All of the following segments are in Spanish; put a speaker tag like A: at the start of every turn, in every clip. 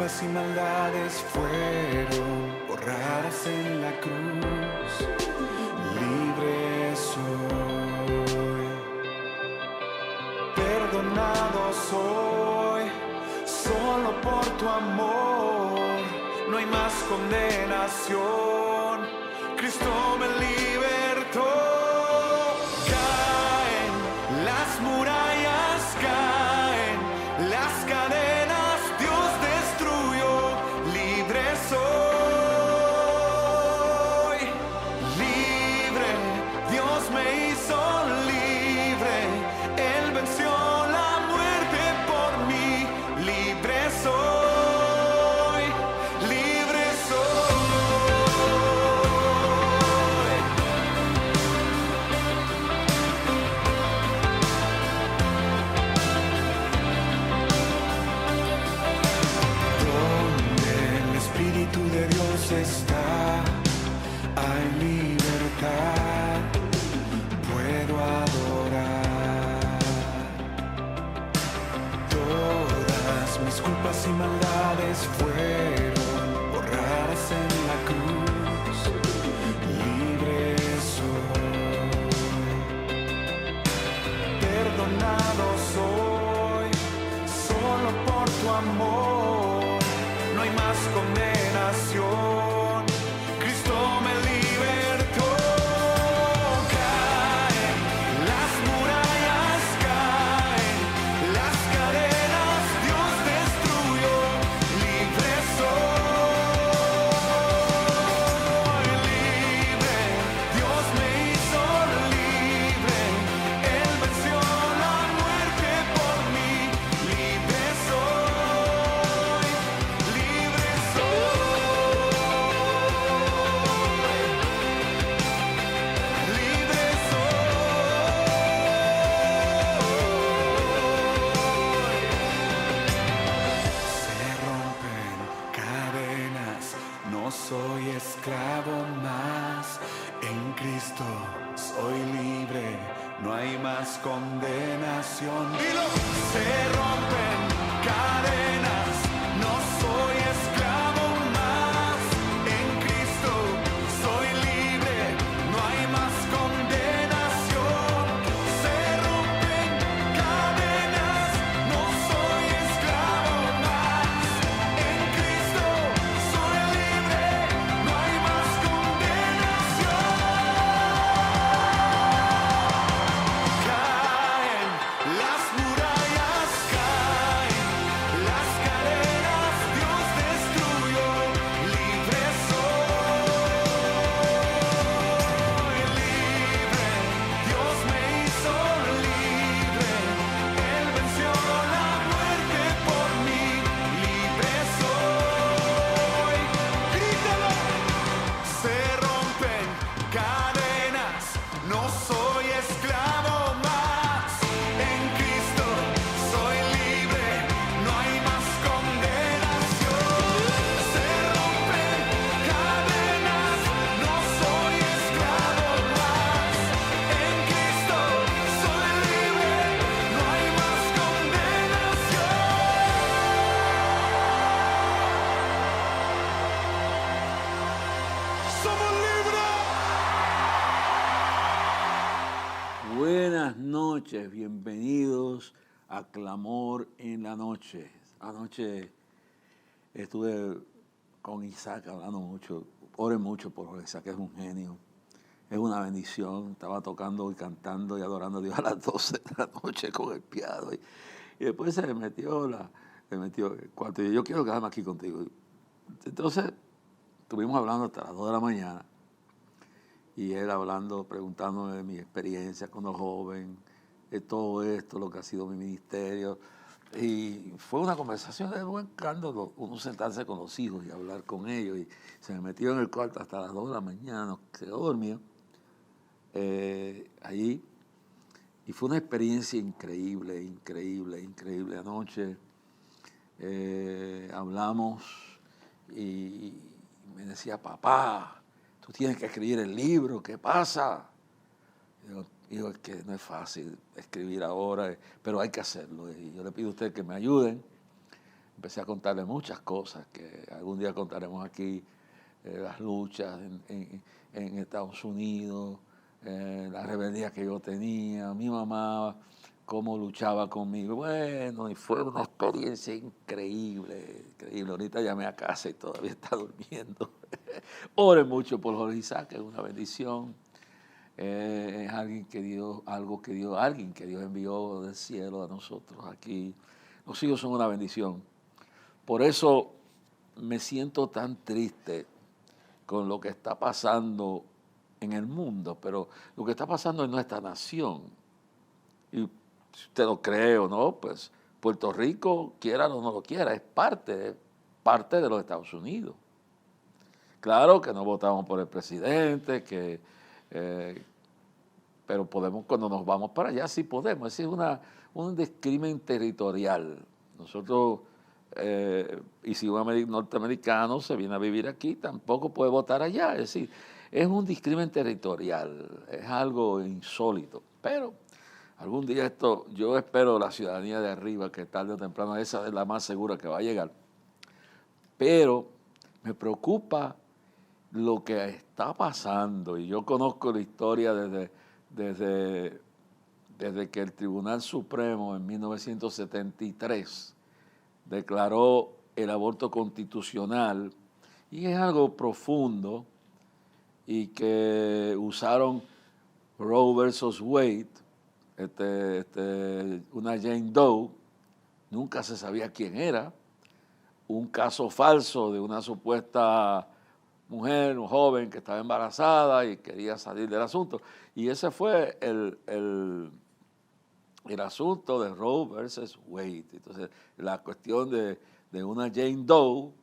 A: culpas y maldades fueron borradas en la cruz. Libre soy, perdonado soy, solo por tu amor. No hay más condenación, Cristo me libertó. Caen las murallas, caen las cadenas, Dios destruyó. Libre soy, libre, Dios me hizo libre. Él venció la muerte por mí. Libre soy, libre soy. Donde el Espíritu de Dios está, hay libertad, puedo adorar. Todas mis culpas y maldades fueron borradas en la cruz. Libre soy, perdonado soy, solo por tu amor. No hay más condenación, Cristo me libertó. Caen las murallas, caen las cadenas, Dios destruyó. Libre soy, libre, Dios me hizo libre. Él venció la muerte por mí. Libre soy, libre soy, libre soy. Se rompen cadenas, no soy esclavo más. En Cristo soy libre, no hay más condenación. Se rompen cadenas, no soy esclavo más. En Cristo soy libre, no hay más condenación. Se rompen cadenas, no soy esclavo más. En Cristo soy libre, no hay más condenación. Caen las murallas, caen las cadenas, Dios destruyó. Libre soy, libre, Dios me hizo libre. Él venció la muerte por mí. Libre soy, grítalo. Se rompen cadenas, no soy esclavo más. En Cristo soy libre, no hay más condenación. Se rompen cadenas, no soy esclavo más. En Cristo soy libre, no hay más condenación. Somos libres.
B: Buenas noches, bienvenidos a Clamor en la Noche. Anoche estuve con Isaac hablando mucho, oren mucho por Isaac, es un genio, es una bendición. Estaba tocando y cantando y adorando a Dios a las 12 de la noche con el piano. Y después se le metió el cuarto y yo quiero quedarme aquí contigo. Entonces estuvimos hablando hasta las 2 de la mañana. Y él hablando, preguntándome de mi experiencia cuando joven, de todo esto, lo que ha sido mi ministerio. Y fue una conversación de buen caldo, uno sentarse con los hijos y hablar con ellos. Y se me metió en el cuarto hasta las 2 de la mañana, quedó dormido allí. Y fue una experiencia increíble, increíble, increíble. Anoche hablamos y me decía, papá, tú tienes que escribir el libro, ¿qué pasa? Digo, es que no es fácil escribir ahora, pero hay que hacerlo. Y yo le pido a ustedes que me ayuden empecé a contarle muchas cosas que algún día contaremos aquí, las luchas en Estados Unidos, la rebeldía que yo tenía, mi mamá, cómo luchaba conmigo. Bueno, y fue una experiencia increíble, increíble. Ahorita llamé a casa y todavía está durmiendo. Oren mucho por Jorge Isaac, es una bendición. Es alguien que Dios, alguien que Dios envió del cielo a nosotros aquí. Los hijos son una bendición. Por eso me siento tan triste con lo que está pasando en el mundo, pero lo que está pasando en nuestra nación. Y si usted lo cree o no, pues Puerto Rico, quiera o no lo quiera, es parte de los Estados Unidos. Claro que no votamos por el presidente, pero podemos, cuando nos vamos para allá, sí podemos. Ese es un discrimen territorial. Nosotros, y si un norteamericano se viene a vivir aquí, tampoco puede votar allá. Es decir, es un discrimen territorial, es algo insólito. Pero algún día esto, yo espero la ciudadanía de arriba, que tarde o temprano esa es la más segura que va a llegar. Pero me preocupa lo que está pasando, y yo conozco la historia desde que el Tribunal Supremo en 1973 declaró el aborto constitucional, y es algo profundo, y que usaron Roe versus Wade, una Jane Doe, nunca se sabía quién era, un caso falso de una supuesta mujer, un joven que estaba embarazada y quería salir del asunto. Y ese fue el asunto de Roe versus Wade. Entonces, la cuestión de una Jane Doe,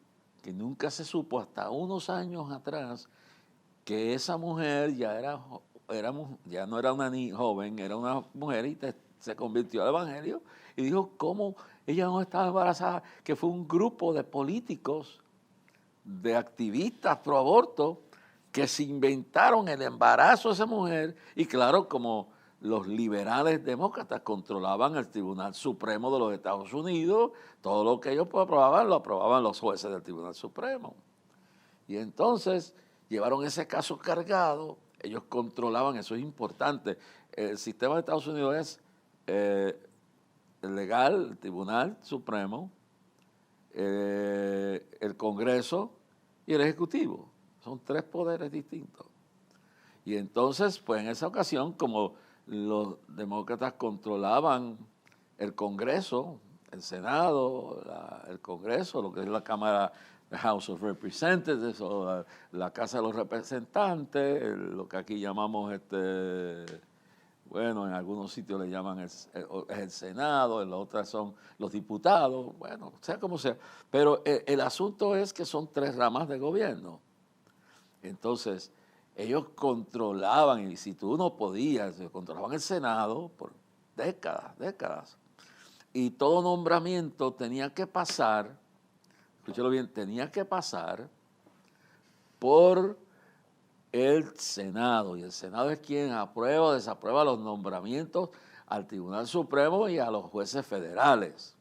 B: que nunca se supo hasta unos años atrás, que esa mujer ya no era una joven, era una mujer, y se convirtió al evangelio y dijo cómo ella no estaba embarazada, que fue un grupo de políticos, de activistas pro aborto, que se inventaron el embarazo de esa mujer. Y claro, como los liberales demócratas controlaban el Tribunal Supremo de los Estados Unidos, todo lo que ellos aprobaban, lo aprobaban los jueces del Tribunal Supremo. Y entonces llevaron ese caso cargado, ellos controlaban, eso es importante. El sistema de Estados Unidos es legal, el Tribunal Supremo, el Congreso y el Ejecutivo. Son tres poderes distintos. Y entonces, pues en esa ocasión, como los demócratas controlaban el Congreso, el Senado, el Congreso, lo que es la Cámara, the House of Representatives, o la Casa de los Representantes, lo que aquí llamamos, bueno, en algunos sitios le llaman el Senado, en las otras son los diputados, bueno, sea como sea. Pero el asunto es que son tres ramas de gobierno. Entonces, ellos controlaban, y si tú no podías, controlaban el Senado por décadas. Y todo nombramiento tenía que pasar, escúchalo bien, tenía que pasar por el Senado. Y el Senado es quien aprueba o desaprueba los nombramientos al Tribunal Supremo y a los jueces federales.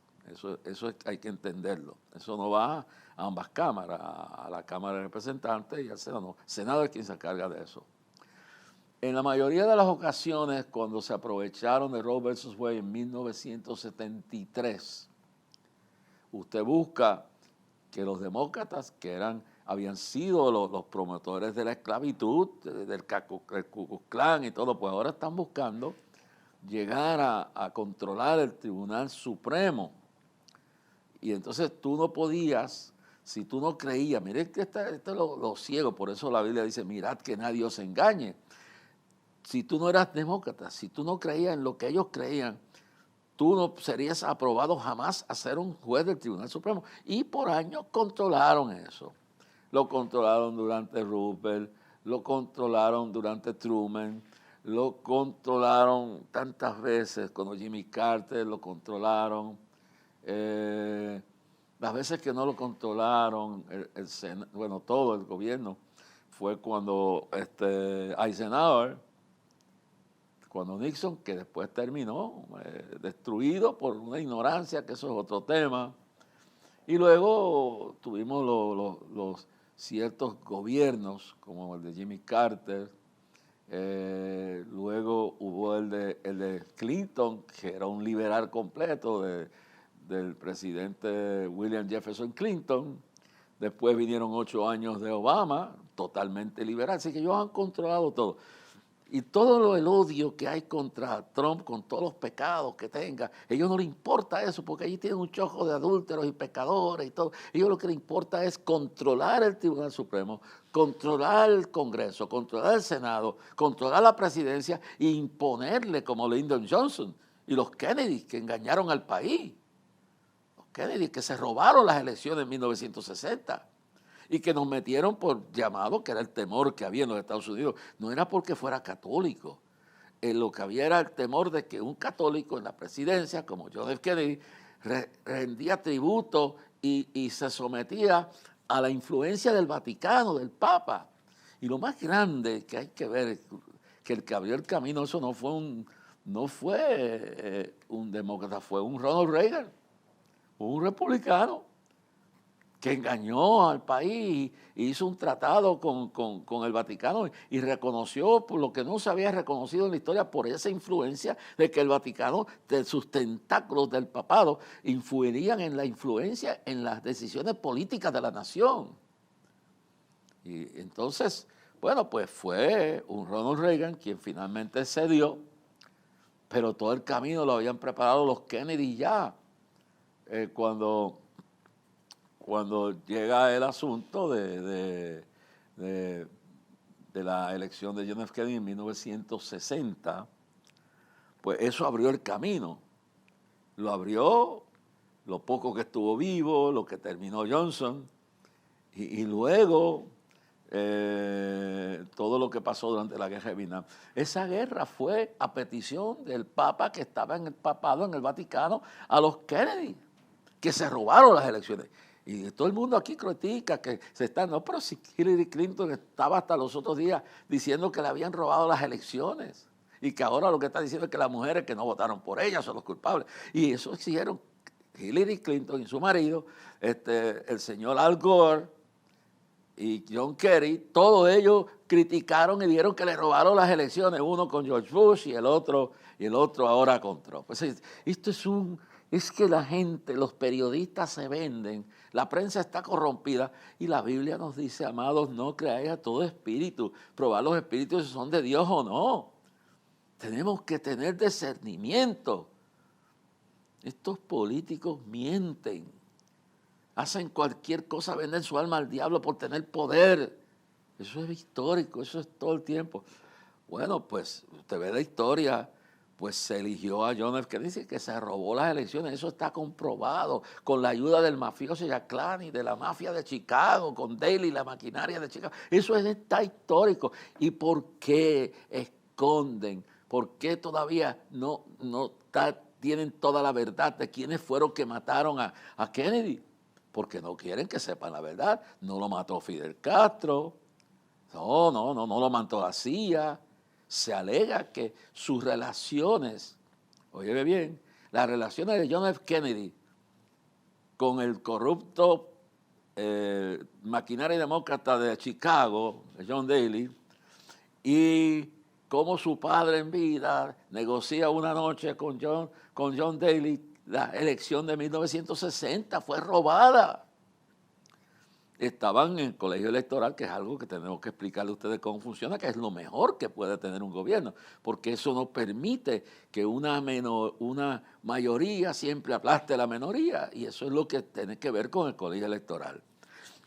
B: Eso hay que entenderlo. Eso no va a ambas cámaras, a la Cámara de Representantes y al Senado. No. El Senado es quien se encarga de eso. En la mayoría de las ocasiones, cuando se aprovecharon de Roe versus Wade en 1973, usted busca que los demócratas, que habían sido los promotores de la esclavitud, del Ku Klux Klan y todo, pues ahora están buscando llegar a controlar el Tribunal Supremo. Y entonces tú no podías, si tú no creías, mire que esto es lo ciego, por eso la Biblia dice, mirad que nadie os engañe. Si tú no eras demócrata, si tú no creías en lo que ellos creían, tú no serías aprobado jamás a ser un juez del Tribunal Supremo. Y por años controlaron eso. Lo controlaron durante Roosevelt, lo controlaron durante Truman, lo controlaron tantas veces, cuando Jimmy Carter lo controlaron. Las veces que no lo controlaron, bueno, todo el gobierno, fue cuando Eisenhower, cuando Nixon, que después terminó destruido por una ignorancia, que eso es otro tema. Y luego tuvimos los ciertos gobiernos, como el de Jimmy Carter. Luego hubo el de Clinton, que era un liberal completo del presidente William Jefferson Clinton. Después vinieron 8 años de Obama, totalmente liberal. Así que ellos han controlado todo. Y todo el odio que hay contra Trump, con todos los pecados que tenga, a ellos no les importa eso, porque allí tienen un chojo de adúlteros y pecadores y todo. A ellos lo que les importa es controlar el Tribunal Supremo, controlar el Congreso, controlar el Senado, controlar la presidencia e imponerle como Lyndon Johnson y los Kennedy que engañaron al país. Los Kennedy que se robaron las elecciones en 1960. Y que nos metieron por llamado, que era el temor que había en los Estados Unidos. No era porque fuera católico. Lo que había era el temor de que un católico en la presidencia, como John F. Kennedy, rendía tributo y se sometía a la influencia del Vaticano, del Papa. Y lo más grande que hay que ver, que el que abrió el camino, eso no fue un demócrata, fue un Ronald Reagan, un republicano, que engañó al país y hizo un tratado con el Vaticano y reconoció por lo que no se había reconocido en la historia por esa influencia de que el Vaticano, de sus tentáculos del papado, influirían en la influencia en las decisiones políticas de la nación. Y entonces, bueno, pues fue un Ronald Reagan quien finalmente cedió, pero todo el camino lo habían preparado los Kennedy ya, cuando llega el asunto de la elección de John F. Kennedy en 1960, pues eso abrió el camino. Lo abrió lo poco que estuvo vivo, lo que terminó Johnson, y luego todo lo que pasó durante la guerra de Vietnam. Esa guerra fue a petición del Papa que estaba en el papado, en el Vaticano, a los Kennedy, que se robaron las elecciones. Y todo el mundo aquí critica que se están, no, pero si Hillary Clinton estaba hasta los otros días diciendo que le habían robado las elecciones y que ahora lo que está diciendo es que las mujeres que no votaron por ella son los culpables. Y eso hicieron Hillary Clinton y su marido, el señor Al Gore y John Kerry, todos ellos criticaron y dijeron que le robaron las elecciones, uno con George Bush y el otro ahora con Trump. Pues esto es que la gente, los periodistas se venden, la prensa está corrompida y la Biblia nos dice, amados, no creáis a todo espíritu, probad los espíritus si son de Dios o no. Tenemos que tener discernimiento. Estos políticos mienten, hacen cualquier cosa, venden su alma al diablo por tener poder. Eso es histórico, eso es todo el tiempo. Bueno, pues usted ve la historia, pues se eligió a John F. Kennedy, que se robó las elecciones, eso está comprobado, con la ayuda del mafioso Jack Clany, de la mafia de Chicago, con Daley, la maquinaria de Chicago. Eso está histórico. ¿Y por qué esconden? ¿Por qué todavía no tienen toda la verdad de quiénes fueron que mataron a Kennedy? Porque no quieren que sepan la verdad. No lo mató Fidel Castro, no lo mató la CIA. Se alega que sus relaciones, oye bien, las relaciones de John F. Kennedy con el corrupto maquinaria demócrata de Chicago, John Daley, y cómo su padre en vida negocia una noche con John Daley, la elección de 1960 fue robada. Estaban en el colegio electoral, que es algo que tenemos que explicarle a ustedes cómo funciona, que es lo mejor que puede tener un gobierno, porque eso no permite que una mayoría siempre aplaste a la minoría, y eso es lo que tiene que ver con el colegio electoral,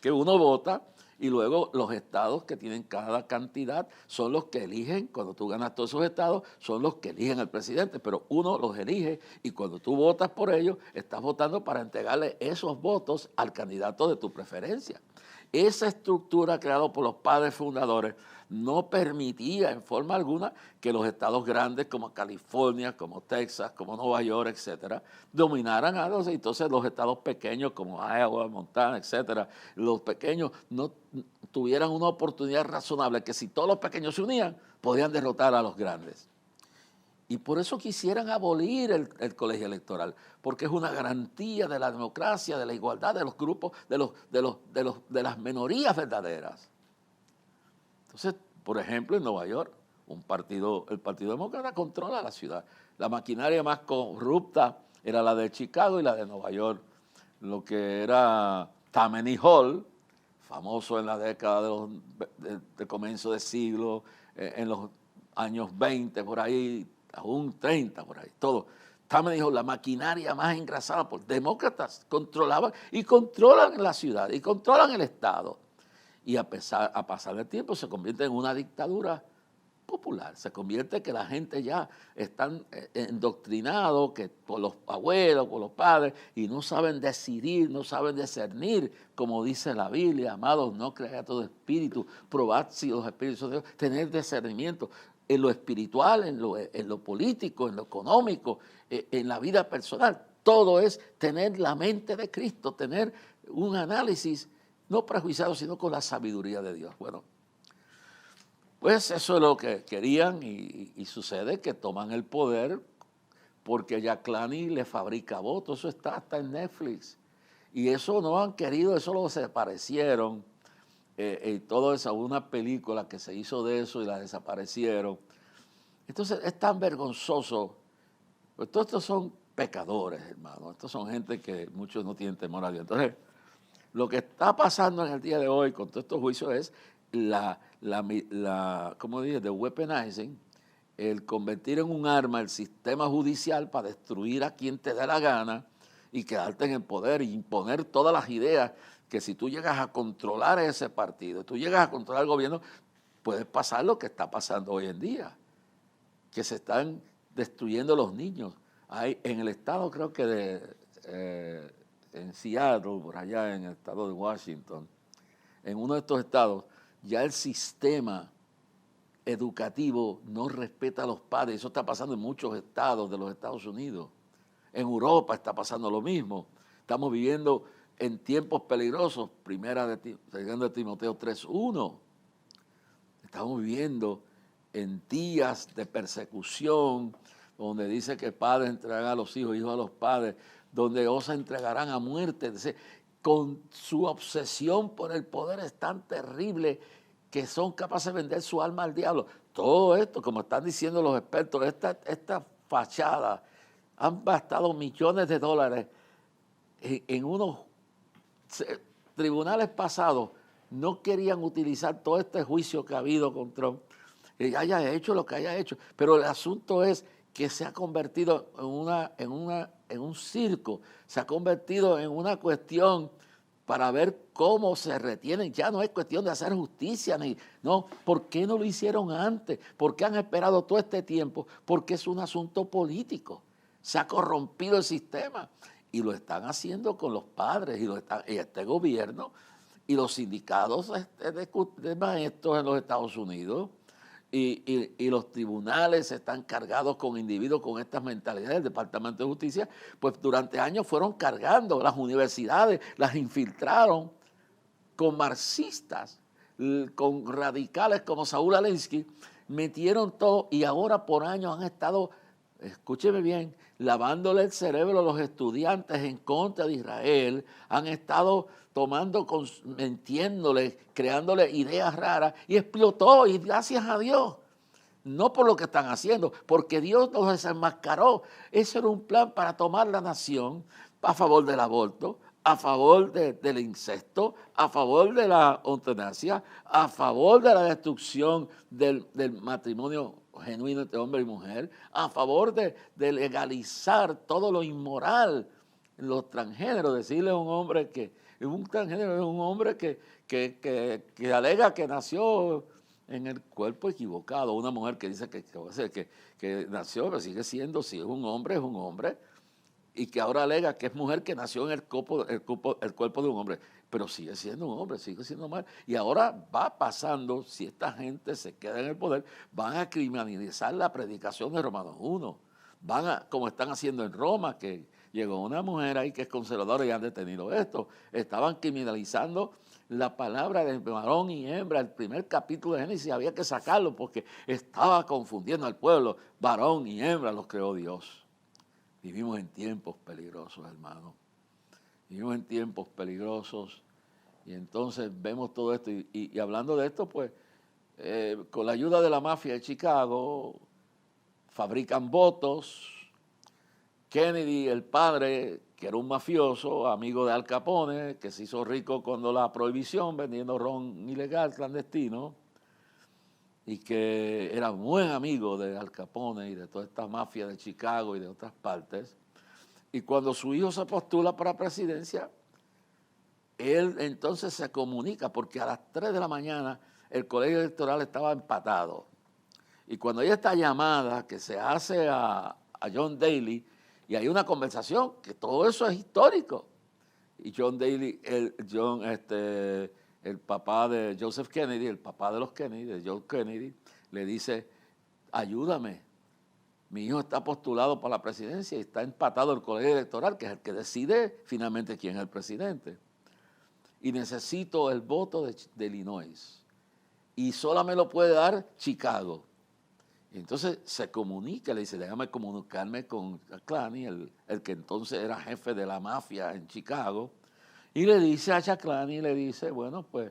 B: que uno vota y luego los estados que tienen cada cantidad son los que eligen, cuando tú ganas todos esos estados, son los que eligen al presidente, pero uno los elige y cuando tú votas por ellos, estás votando para entregarle esos votos al candidato de tu preferencia. Esa estructura creada por los padres fundadores no permitía en forma alguna que los estados grandes como California, como Texas, como Nueva York, etcétera, dominaran a los, entonces los estados pequeños como Iowa, Montana, etcétera, los pequeños no tuvieran una oportunidad razonable que si todos los pequeños se unían, podían derrotar a los grandes. Y por eso quisieran abolir el colegio electoral, porque es una garantía de la democracia, de la igualdad de los grupos, de las minorías verdaderas. Entonces, por ejemplo, en Nueva York, el Partido Demócrata controla la ciudad. La maquinaria más corrupta era la de Chicago y la de Nueva York. Lo que era Tammany Hall, famoso en la década de comienzo de siglo, en los años 20, por ahí, aún 30, por ahí, todo. Tammany Hall, la maquinaria más engrasada por demócratas, controlaban y controlan la ciudad y controlan el Estado. Y a pasar del tiempo se convierte en una dictadura popular, se convierte que la gente ya están endoctrinados que por los abuelos, por los padres, y no saben decidir, no saben discernir, como dice la Biblia, amados, no creáis a todo espíritu, probad si los espíritus son de Dios, tener discernimiento en lo espiritual, en lo político, en lo económico, en la vida personal. Todo es tener la mente de Cristo, tener un análisis no prejuiciado, sino con la sabiduría de Dios. Bueno, pues eso es lo que querían y sucede que toman el poder porque Yaklani le fabrica votos. Eso está hasta en Netflix. Y eso no han querido, eso lo desaparecieron. Y todo eso, una película que se hizo de eso y la desaparecieron. Entonces es tan vergonzoso. Pues todos estos son pecadores, hermano. Estos son gente que muchos no tienen temor a Dios. Entonces, lo que está pasando en el día de hoy con todos estos juicios es ¿cómo dije? The weaponizing, el convertir en un arma el sistema judicial para destruir a quien te dé la gana y quedarte en el poder y imponer todas las ideas que si tú llegas a controlar ese partido, tú llegas a controlar el gobierno, puede pasar lo que está pasando hoy en día, que se están destruyendo los niños. Hay en el estado, creo que en Seattle, por allá en el estado de Washington, en uno de estos estados, ya el sistema educativo no respeta a los padres. Eso está pasando en muchos estados de los Estados Unidos. En Europa está pasando lo mismo. Estamos viviendo en tiempos peligrosos. Segunda de Timoteo 3:1. Estamos viviendo en días de persecución, donde dice que padres entregarán a los hijos, hijos a los padres, donde os entregarán a muerte. Con su obsesión por el poder es tan terrible que son capaces de vender su alma al diablo. Todo esto, como están diciendo los expertos, esta fachada, han gastado millones de dólares en unos tribunales pasados. No querían utilizar todo este juicio que ha habido con Trump, que haya hecho lo que haya hecho. Pero el asunto es que se ha convertido en un circo, se ha convertido en una cuestión para ver cómo se retienen. Ya no es cuestión de hacer justicia, no. ¿Por qué no lo hicieron antes? ¿Por qué han esperado todo este tiempo? Porque es un asunto político. Se ha corrompido el sistema y lo están haciendo con los padres y este gobierno y los sindicatos de maestros en los Estados Unidos. Y los tribunales están cargados con individuos con estas mentalidades. El Departamento de Justicia, pues durante años fueron cargando, las universidades las infiltraron con marxistas, con radicales como Saúl Alinsky, metieron todo y ahora por años han estado, escúcheme bien, lavándole el cerebro a los estudiantes en contra de Israel, han estado mintiéndole, creándole ideas raras y explotó, y gracias a Dios, no por lo que están haciendo, porque Dios los desenmascaró. Ese era un plan para tomar la nación a favor del aborto, a favor del incesto, a favor de la eutanasia, a favor de la destrucción del matrimonio genuino entre hombre y mujer, a favor de legalizar todo lo inmoral, los transgéneros, decirle a un hombre que un transgénero es un hombre que alega que nació en el cuerpo equivocado, una mujer que dice que nació, pero sigue siendo, si es un hombre, y que ahora alega que es mujer que nació en el cuerpo de un hombre, pero sigue siendo un hombre, sigue siendo mal. Y ahora va pasando, si esta gente se queda en el poder, van a criminalizar la predicación de Romanos 1. Como están haciendo en Roma, que llegó una mujer ahí que es conservadora y han detenido esto. Estaban criminalizando la palabra de varón y hembra, el primer capítulo de Génesis había que sacarlo porque estaba confundiendo al pueblo. Varón y hembra los creó Dios. Vivimos en tiempos peligrosos, hermano. Vivimos en tiempos peligrosos y entonces vemos todo esto. Y hablando de esto, pues, con la ayuda de la mafia de Chicago, fabrican votos. Kennedy, el padre, que era un mafioso, amigo de Al Capone, que se hizo rico cuando la prohibición, vendiendo ron ilegal, clandestino, y que era un buen amigo de Al Capone y de toda esta mafia de Chicago y de otras partes. Y cuando su hijo se postula para presidencia, él entonces se comunica, porque a las 3 de la mañana el colegio electoral estaba empatado. Y cuando hay esta llamada que se hace a John Daly, y hay una conversación, que todo eso es histórico. Y John Daly, el papá de Joseph Kennedy, el papá de los Kennedy, de John Kennedy, le dice, ayúdame, mi hijo está postulado para la presidencia y está empatado el colegio electoral, que es el que decide finalmente quién es el presidente. Y necesito el voto de Illinois. Y solo me lo puede dar Chicago. Y entonces se comunica, le dice, déjame comunicarme con Chaclani, el que entonces era jefe de la mafia en Chicago, y le dice a Chaclani, le dice, bueno, pues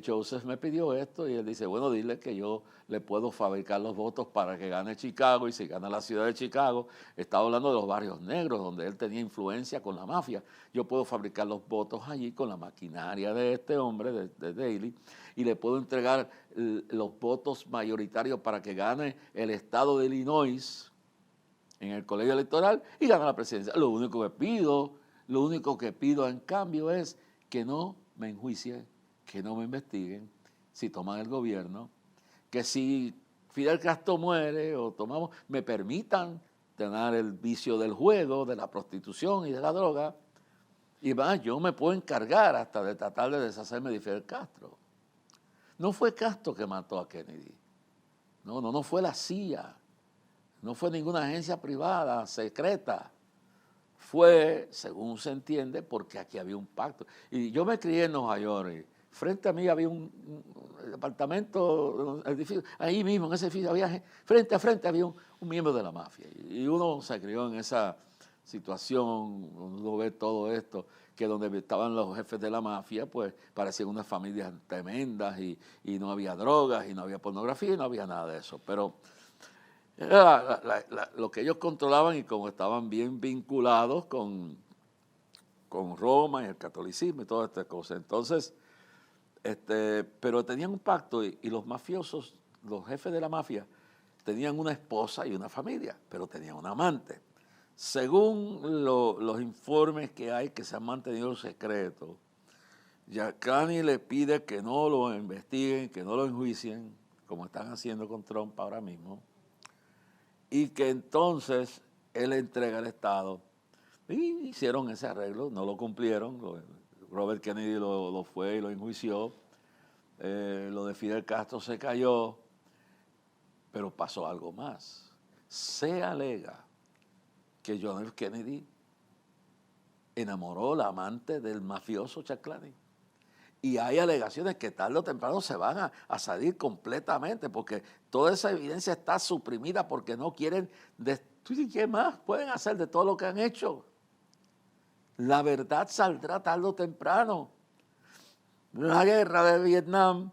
B: Joseph me pidió esto, y él dice, bueno, dile que yo le puedo fabricar los votos para que gane Chicago, y si gana la ciudad de Chicago, estaba hablando de los barrios negros, donde él tenía influencia con la mafia, yo puedo fabricar los votos allí con la maquinaria de este hombre, de Daley, y le puedo entregar los votos mayoritarios para que gane el estado de Illinois en el colegio electoral y gane la presidencia. Lo único que pido en cambio es que no me enjuicien, que no me investiguen si toman el gobierno, que si Fidel Castro muere o tomamos, me permitan tener el vicio del juego, de la prostitución y de la droga, y más, yo me puedo encargar hasta de tratar de deshacerme de Fidel Castro. No fue Castro que mató a Kennedy. No fue la CIA. No fue ninguna agencia privada, secreta. Fue, según se entiende, porque aquí había un pacto. Y yo me crié en Nueva York. Y frente a mí había un apartamento, un edificio. Ahí mismo, en ese edificio, frente a frente había un miembro de la mafia. Y uno se crió en esa situación, uno ve todo esto, que donde estaban los jefes de la mafia, pues parecían unas familias tremendas y no había drogas y no había pornografía y no había nada de eso. Pero era lo que ellos controlaban y como estaban bien vinculados con Roma y el catolicismo y todas estas cosas. Entonces, pero tenían un pacto y los mafiosos, los jefes de la mafia, tenían una esposa y una familia, pero tenían un amante. Según los informes que hay que se han mantenido secretos, Giuliani le pide que no lo investiguen, que no lo enjuicien, como están haciendo con Trump ahora mismo, y que entonces él entrega el Estado. Y hicieron ese arreglo, no lo cumplieron. Robert Kennedy lo fue y lo enjuició. Lo de Fidel Castro se cayó, pero pasó algo más. Se alega que John F. Kennedy enamoró a la amante del mafioso Chaclani. Y hay alegaciones que tarde o temprano se van a salir completamente, porque toda esa evidencia está suprimida porque no quieren destruir. ¿Qué más pueden hacer de todo lo que han hecho? La verdad saldrá tarde o temprano. La guerra de Vietnam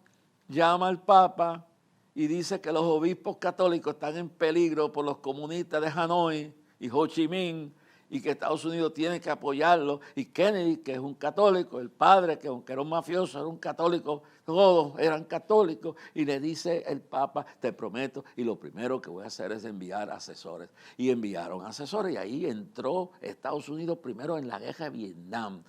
B: llama al Papa y dice que los obispos católicos están en peligro por los comunistas de Hanoi y Ho Chi Minh, y que Estados Unidos tiene que apoyarlo, y Kennedy, que es un católico, el padre, que aunque era un mafioso, era un católico, todos eran católicos, y le dice el Papa, te prometo, y lo primero que voy a hacer es enviar asesores. Y enviaron asesores, y ahí entró Estados Unidos primero en la guerra de Vietnam,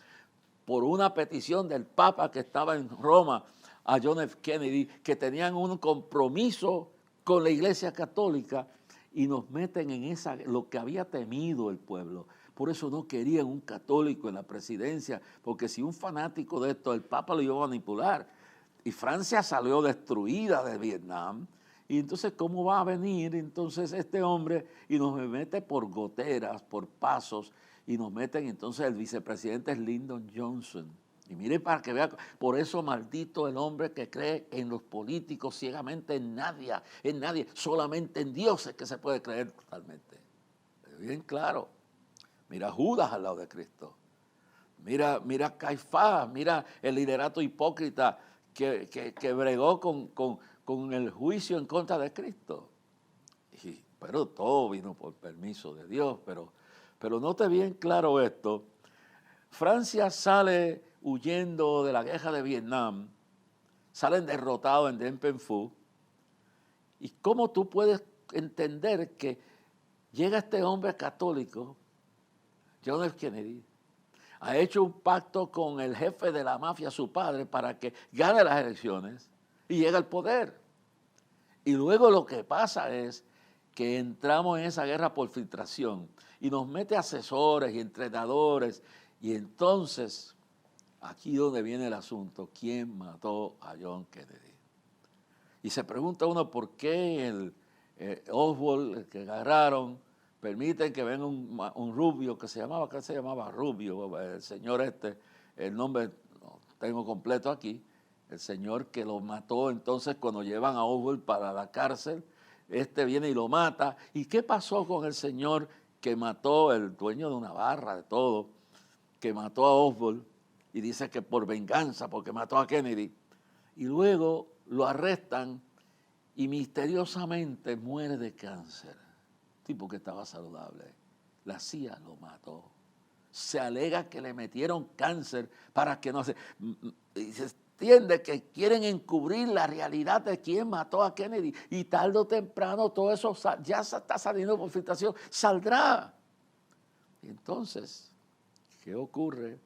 B: por una petición del Papa que estaba en Roma, a John F. Kennedy, que tenían un compromiso con la Iglesia Católica, y nos meten en lo que había temido el pueblo. Por eso no querían un católico en la presidencia, porque si un fanático de esto, el Papa lo iba a manipular. Y Francia salió destruida de Vietnam. Y entonces, ¿cómo va a venir entonces este hombre y nos mete por goteras, por pasos, y nos meten entonces el vicepresidente es Lyndon Johnson. Y mire para que vea, por eso maldito el hombre que cree en los políticos ciegamente, en nadie, solamente en Dios es que se puede creer totalmente. Bien claro. Mira Judas al lado de Cristo. Mira Caifás, mira el liderato hipócrita que bregó con el juicio en contra de Cristo. Pero todo vino por permiso de Dios. Pero note bien claro esto. Francia sale huyendo de la guerra de Vietnam, salen derrotados en Dien Bien Phu. ¿Y cómo tú puedes entender que llega este hombre católico, John F. Kennedy, ha hecho un pacto con el jefe de la mafia, su padre, para que gane las elecciones y llega al poder? Y luego lo que pasa es que entramos en esa guerra por filtración y nos mete asesores y entrenadores. Y entonces, aquí donde viene el asunto, ¿quién mató a John Kennedy? Y se pregunta uno por qué el Oswald, el que agarraron, permiten que venga un rubio que se llamaba Rubio, el señor el nombre no tengo completo aquí, el señor que lo mató. Entonces cuando llevan a Oswald para la cárcel, viene y lo mata. ¿Y qué pasó con el señor que mató, el dueño de una barra, de todo, que mató a Oswald? Y dice que por venganza, porque mató a Kennedy. Y luego lo arrestan y misteriosamente muere de cáncer. Tipo que estaba saludable. La CIA lo mató. Se alega que le metieron cáncer para que no se... Y se entiende que quieren encubrir la realidad de quién mató a Kennedy. Y tarde o temprano todo eso ya se está saliendo por filtración. Saldrá. Y entonces, ¿qué ocurre?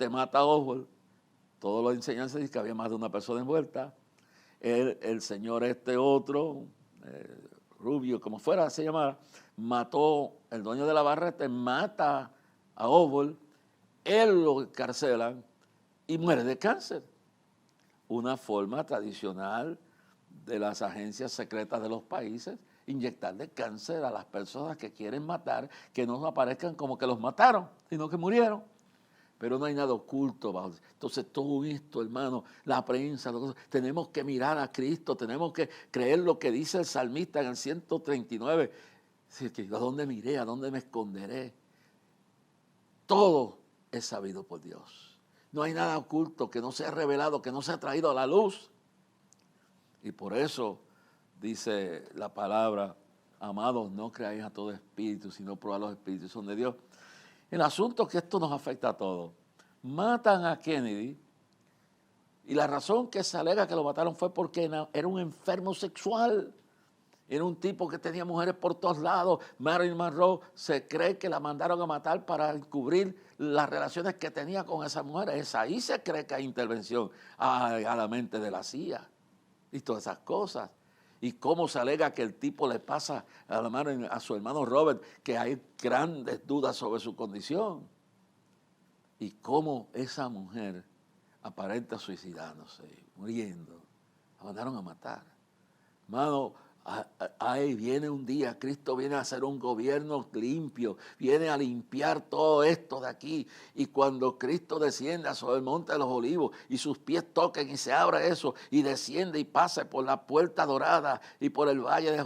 B: Mata a Oswald. Todos los enseñanzas dicen que había más de una persona envuelta. El señor otro... Rubio, como fuera se llamaba, mató, el dueño de la barra mata a Oswald, él lo encarcelan y muere de cáncer. Una forma tradicional de las agencias secretas de los países, inyectarle cáncer a las personas que quieren matar, que no aparezcan como que los mataron, sino que murieron. Pero no hay nada oculto bajo. Entonces todo esto, hermano, la prensa, tenemos que mirar a Cristo, tenemos que creer lo que dice el salmista en el 139. ¿A dónde miré? ¿A dónde me esconderé? Todo es sabido por Dios. No hay nada oculto que no sea revelado, que no sea traído a la luz. Y por eso dice la palabra, amados, no creáis a todo espíritu, sino probad los espíritus son de Dios. El asunto es que esto nos afecta a todos. Matan a Kennedy y la razón que se alega que lo mataron fue porque era un enfermo sexual. Era un tipo que tenía mujeres por todos lados. Marilyn Monroe se cree que la mandaron a matar para encubrir las relaciones que tenía con esas mujeres. Ahí se cree que hay intervención a la mente de la CIA y todas esas cosas. Y cómo se alega que el tipo le pasa a su hermano Robert, que hay grandes dudas sobre su condición. Y cómo esa mujer aparenta suicidándose, muriendo. La mandaron a matar. Hermano, ahí viene un día, Cristo viene a hacer un gobierno limpio, viene a limpiar todo esto de aquí. Y cuando Cristo descienda sobre el monte de los olivos y sus pies toquen y se abra eso y desciende y pase por la puerta dorada y por el valle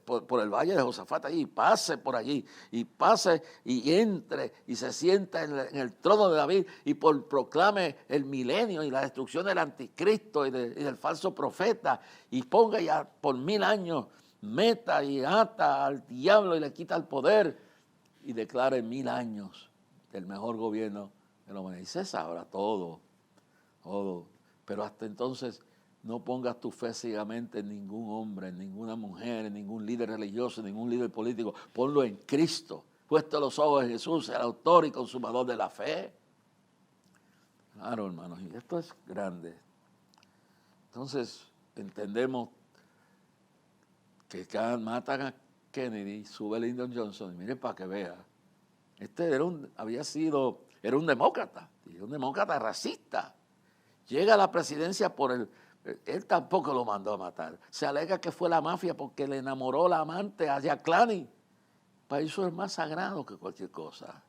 B: por el valle de Josafat allí, y pase por allí y pase y entre y se sienta en el trono de David y proclame el milenio y la destrucción del anticristo y del falso profeta, y ponga ya por 1000 años, meta y ata al diablo y le quita el poder y declare 1000 años del mejor gobierno de la humanidad. Y se sabrá todo. Pero hasta entonces no pongas tu fe ciegamente en ningún hombre, en ninguna mujer, en ningún líder religioso, en ningún líder político. Ponlo en Cristo. Puesto los ojos en Jesús, el autor y consumador de la fe. Claro, hermanos, y esto es grande. Entonces, entendemos que matan a Kennedy, sube Lyndon Johnson, y miren para que vea, era un demócrata racista. Llega a la presidencia él tampoco lo mandó a matar. Se alega que fue la mafia porque le enamoró la amante a Giuliani. Para eso es más sagrado que cualquier cosa.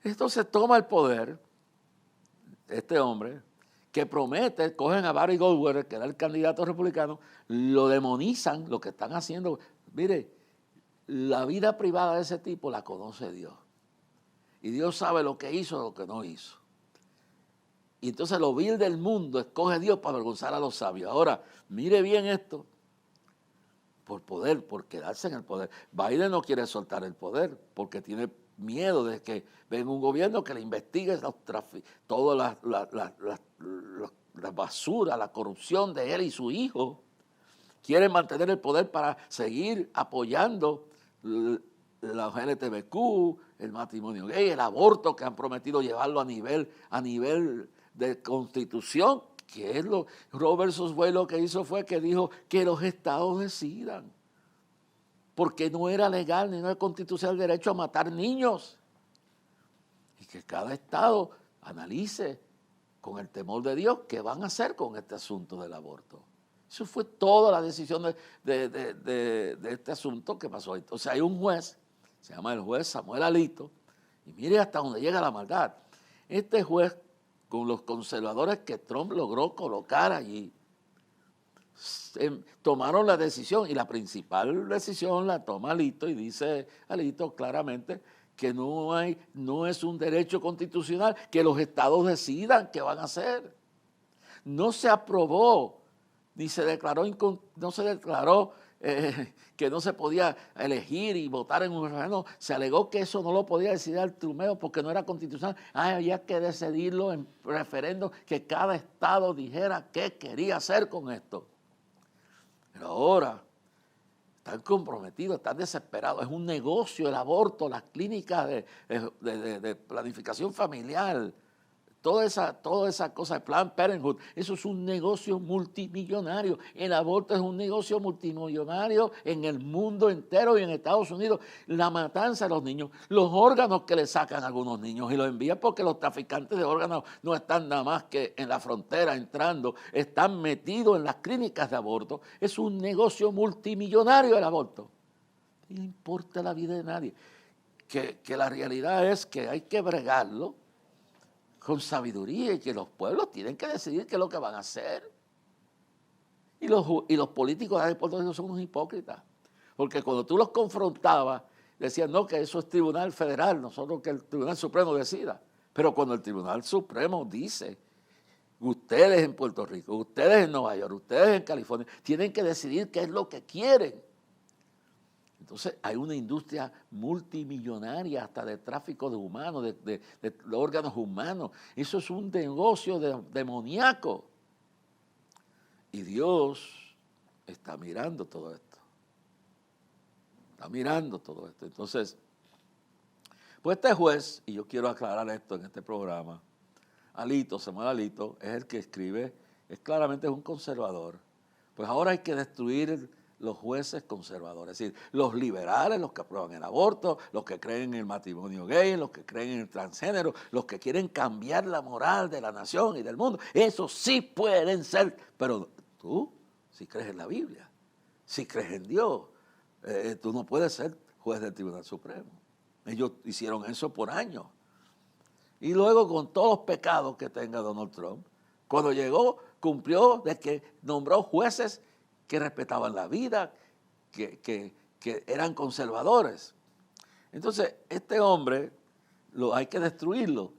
B: Entonces toma el poder este hombre, que promete, cogen a Barry Goldwater, que era el candidato republicano, lo demonizan, lo que están haciendo. Mire, la vida privada de ese tipo la conoce Dios. Y Dios sabe lo que hizo y lo que no hizo. Y entonces lo vil del mundo escoge Dios para avergonzar a los sabios. Ahora, mire bien esto. Por poder, por quedarse en el poder. Biden no quiere soltar el poder porque tiene miedo de que venga un gobierno que le investigue toda la basura, la corrupción de él y su hijo. Quieren mantener el poder para seguir apoyando los LGBTQ, el matrimonio gay, el aborto, que han prometido llevarlo a nivel de constitución. Que es Roe versus Wade lo que hizo fue que dijo que los estados decidan, porque no era legal ni no era constitucional el derecho a matar niños, y que cada estado analice con el temor de Dios qué van a hacer con este asunto del aborto. Eso fue toda la decisión de este asunto que pasó. Entonces hay un juez, se llama el juez Samuel Alito, y mire hasta dónde llega la maldad. Este juez, con los conservadores que Trump logró colocar allí, tomaron la decisión, y la principal decisión la toma Alito, y dice Alito claramente que no es un derecho constitucional que los estados decidan qué van a hacer. No se aprobó, ni se declaró, que no se podía elegir y votar en un referéndum. Se alegó que eso no lo podía decidir el tribunal porque no era constitucional. Había que decidirlo en referéndum, que cada estado dijera qué quería hacer con esto. Pero ahora están comprometidos, están desesperados. Es un negocio el aborto, las clínicas de planificación familiar. Toda esa cosa de Planned Parenthood, eso es un negocio multimillonario. El aborto es un negocio multimillonario en el mundo entero y en Estados Unidos. La matanza de los niños, los órganos que le sacan a algunos niños y los envían, porque los traficantes de órganos no están nada más que en la frontera entrando, están metidos en las clínicas de aborto. Es un negocio multimillonario el aborto. No importa la vida de nadie. Que la realidad es que hay que bregarlo con sabiduría, y que los pueblos tienen que decidir qué es lo que van a hacer. Y los políticos de Puerto Rico son unos hipócritas, porque cuando tú los confrontabas, decían, no, que eso es Tribunal Federal, nosotros que el Tribunal Supremo decida. Pero cuando el Tribunal Supremo dice, ustedes en Puerto Rico, ustedes en Nueva York, ustedes en California, tienen que decidir qué es lo que quieren. Entonces hay una industria multimillonaria hasta de tráfico de humanos, de órganos humanos. Eso es un negocio demoníaco. Y Dios está mirando todo esto. Está mirando todo esto. Entonces, pues este juez, y yo quiero aclarar esto en este programa, Alito, Samuel Alito, es el que escribe, claramente es un conservador. Pues ahora hay que destruir los jueces conservadores, es decir, los liberales, los que aprueban el aborto, los que creen en el matrimonio gay, los que creen en el transgénero, los que quieren cambiar la moral de la nación y del mundo. Esos sí pueden ser, pero tú, si crees en la Biblia, si crees en Dios, tú no puedes ser juez del Tribunal Supremo. Ellos hicieron eso por años. Y luego, con todos los pecados que tenga Donald Trump, cuando llegó, cumplió de que nombró jueces que respetaban la vida, que eran conservadores. Entonces, este hombre hay que destruirlo.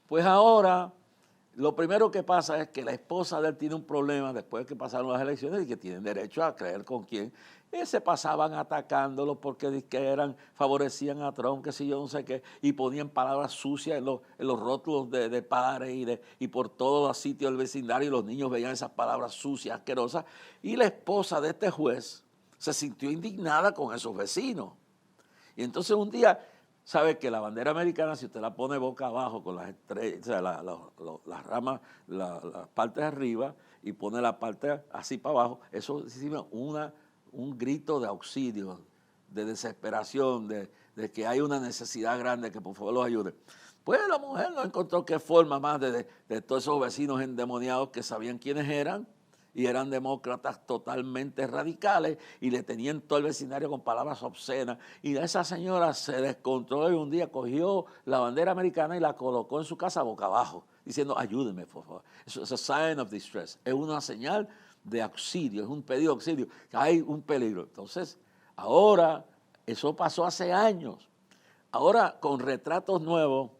B: Pues ahora, lo primero que pasa es que la esposa de él tiene un problema después de que pasaron las elecciones y que tienen derecho a creer con quién. Y se pasaban atacándolo porque favorecían a Trump, que si yo no sé qué, y ponían palabras sucias en los rótulos de padres y por todos los sitios del vecindario, y los niños veían esas palabras sucias, asquerosas. Y la esposa de este juez se sintió indignada con esos vecinos. Y entonces un día, sabe que la bandera americana, si usted la pone boca abajo con las estrellas, o sea, las ramas, las partes de arriba, y pone la parte así para abajo, eso es un grito de auxilio, de desesperación, de que hay una necesidad grande, que por favor los ayude. Pues la mujer no encontró qué forma más de todos esos vecinos endemoniados que sabían quiénes eran, y eran demócratas totalmente radicales, y le tenían todo el vecindario con palabras obscenas. Y esa señora se descontroló y un día cogió la bandera americana y la colocó en su casa boca abajo. diciendo, ayúdenme, por favor. Eso es a sign of distress. Es una señal de auxilio, es un pedido de auxilio. Hay un peligro. Entonces, ahora, eso pasó hace años. Ahora, con retratos nuevos,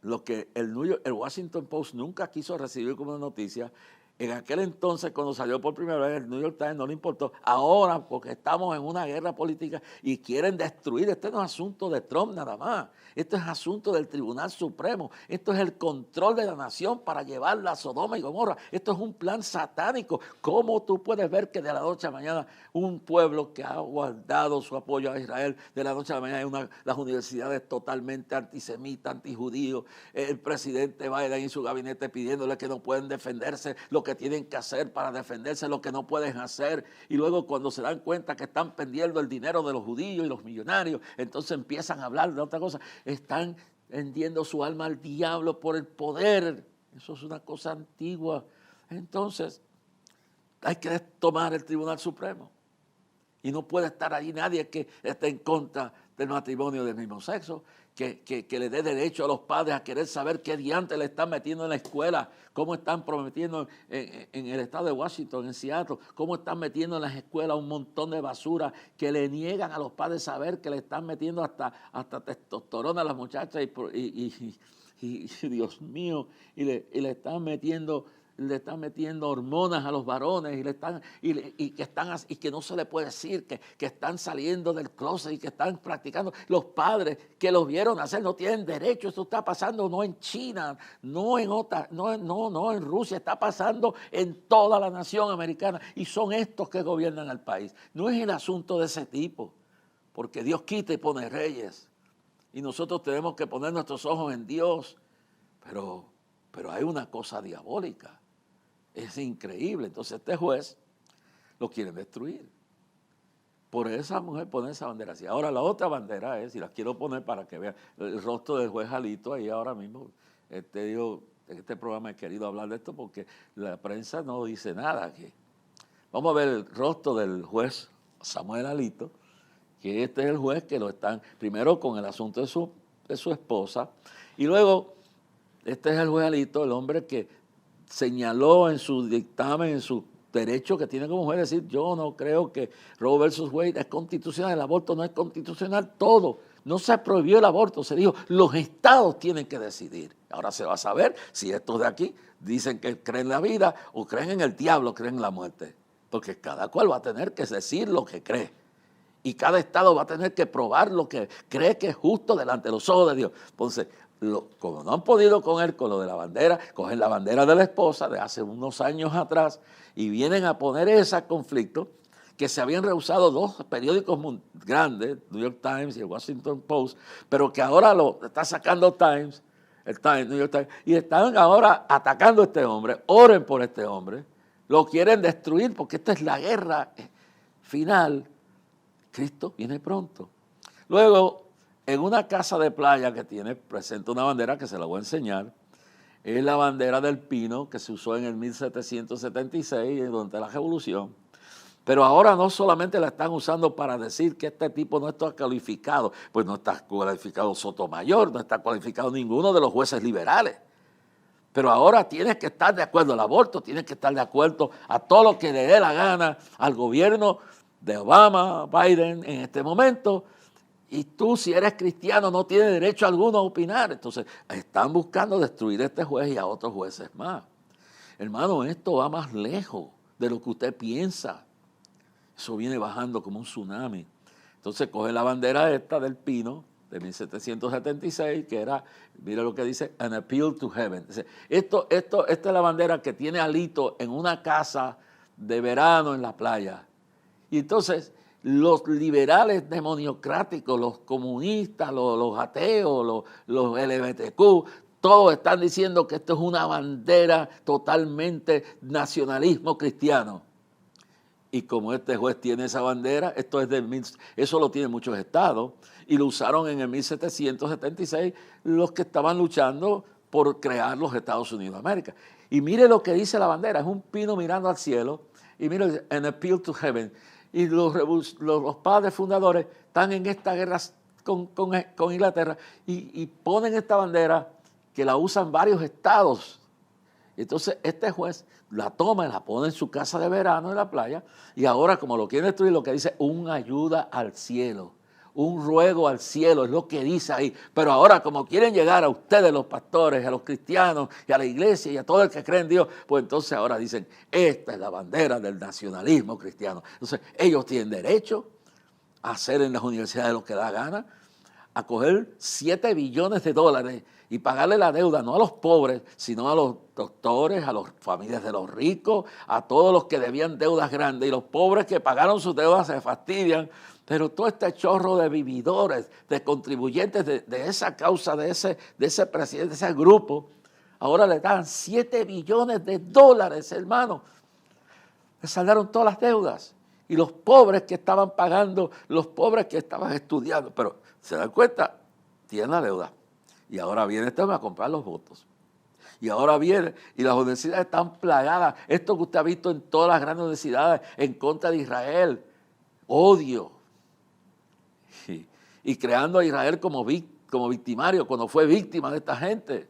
B: lo que el Washington Post nunca quiso recibir como noticia, en aquel entonces, cuando salió por primera vez, el New York Times no le importó. Ahora, porque estamos en una guerra política y quieren destruir, este no es asunto de Trump nada más. Esto es asunto del Tribunal Supremo. Esto es el control de la nación para llevarla a Sodoma y Gomorra. Esto es un plan satánico. ¿Cómo tú puedes ver que de la noche a la mañana un pueblo que ha guardado su apoyo a Israel, de la noche a la mañana hay las universidades totalmente antisemitas, antijudíos, el presidente Biden y su gabinete pidiéndole que no pueden defenderse, lo que tienen que hacer para defenderse, lo que no pueden hacer, y luego cuando se dan cuenta que están perdiendo el dinero de los judíos y los millonarios, entonces empiezan a hablar de otra cosa, están vendiendo su alma al diablo por el poder. Eso es una cosa antigua. Entonces hay que tomar el Tribunal Supremo y no puede estar ahí nadie que esté en contra del matrimonio del mismo sexo, que le dé derecho a los padres a querer saber qué diantre le están metiendo en la escuela, cómo están prometiendo en el estado de Washington, en Seattle, cómo están metiendo en las escuelas un montón de basura, que le niegan a los padres saber que le están metiendo hasta testosterona a las muchachas y Dios mío, y le están metiendo hormonas a los varones y que no se le puede decir que están saliendo del closet y que están practicando. Los padres que los vieron hacer no tienen derecho. Esto está pasando no en China, no en Rusia, está pasando en toda la nación americana y son estos que gobiernan el país. No es el asunto de ese tipo, porque Dios quita y pone reyes y nosotros tenemos que poner nuestros ojos en Dios, pero hay una cosa diabólica. Es increíble. Entonces este juez lo quieren destruir. Por esa mujer pone esa bandera así. Ahora la otra bandera es, y la quiero poner para que vean, el rostro del juez Alito ahí ahora mismo. En este programa he querido hablar de esto porque la prensa no dice nada aquí. Vamos a ver el rostro del juez Samuel Alito, que este es el juez que lo están, primero con el asunto de su esposa, y luego este es el juez Alito, el hombre que señaló en su dictamen, en su derecho que tiene como juez decir, yo no creo que Roe versus Wade es constitucional, el aborto no es constitucional, todo. No se prohibió el aborto, se dijo, los estados tienen que decidir. Ahora se va a saber si estos de aquí dicen que creen en la vida o creen en el diablo, creen en la muerte. Porque cada cual va a tener que decir lo que cree. Y cada estado va a tener que probar lo que cree que es justo delante de los ojos de Dios. Entonces, como no han podido con él con lo de la bandera, cogen la bandera de la esposa de hace unos años atrás y vienen a poner ese conflicto que se habían rehusado dos periódicos grandes, New York Times y el Washington Post, pero que ahora lo está sacando New York Times, y están ahora atacando a este hombre. Oren por este hombre, lo quieren destruir porque esta es la guerra final. Cristo viene pronto. Luego, en una casa de playa que presenta una bandera que se la voy a enseñar. Es la bandera del pino que se usó en el 1776 durante la Revolución. Pero ahora no solamente la están usando para decir que este tipo no está calificado, pues no está cualificado Sotomayor, no está cualificado ninguno de los jueces liberales. Pero ahora tienes que estar de acuerdo al aborto, tienes que estar de acuerdo a todo lo que le dé la gana al gobierno de Obama, Biden en este momento. Y tú, si eres cristiano, no tienes derecho alguno a opinar. Entonces, están buscando destruir a este juez y a otros jueces más. Hermano, esto va más lejos de lo que usted piensa. Eso viene bajando como un tsunami. Entonces, coge la bandera esta del pino de 1776, que era, mira lo que dice, an appeal to heaven. Esta es la bandera que tiene Alito en una casa de verano en la playa. Y entonces, los liberales demoniocráticos, los comunistas, los ateos, los LGBTQ, todos están diciendo que esto es una bandera totalmente nacionalismo cristiano. Y como este juez tiene esa bandera, eso lo tienen muchos estados, y lo usaron en el 1776 los que estaban luchando por crear los Estados Unidos de América. Y mire lo que dice la bandera, es un pino mirando al cielo, y mire, an appeal to heaven. Y los padres fundadores están en esta guerra con Inglaterra y ponen esta bandera que la usan varios estados. Entonces este juez la toma y la pone en su casa de verano en la playa, y ahora, como lo quieren destruir, lo que dice una ayuda al cielo, un ruego al cielo, es lo que dice ahí. Pero ahora, como quieren llegar a ustedes, los pastores, a los cristianos y a la iglesia y a todo el que cree en Dios, pues entonces ahora dicen, esta es la bandera del nacionalismo cristiano. Entonces ellos tienen derecho a hacer en las universidades lo que da gana, a coger $7 billones y pagarle la deuda no a los pobres, sino a los doctores, a las familias de los ricos, a todos los que debían deudas grandes, y los pobres que pagaron sus deudas se fastidian. Pero todo este chorro de vividores, de contribuyentes de esa causa, de ese presidente, de ese grupo, ahora le dan $7 billones, hermano. Le saldaron todas las deudas. Y los pobres que estaban pagando, los pobres que estaban estudiando, pero se dan cuenta, tienen la deuda. Y ahora viene este a comprar los votos. Y ahora viene, y las universidades están plagadas. Esto que usted ha visto en todas las grandes universidades en contra de Israel, odio. Y creando a Israel como victimario, cuando fue víctima de esta gente.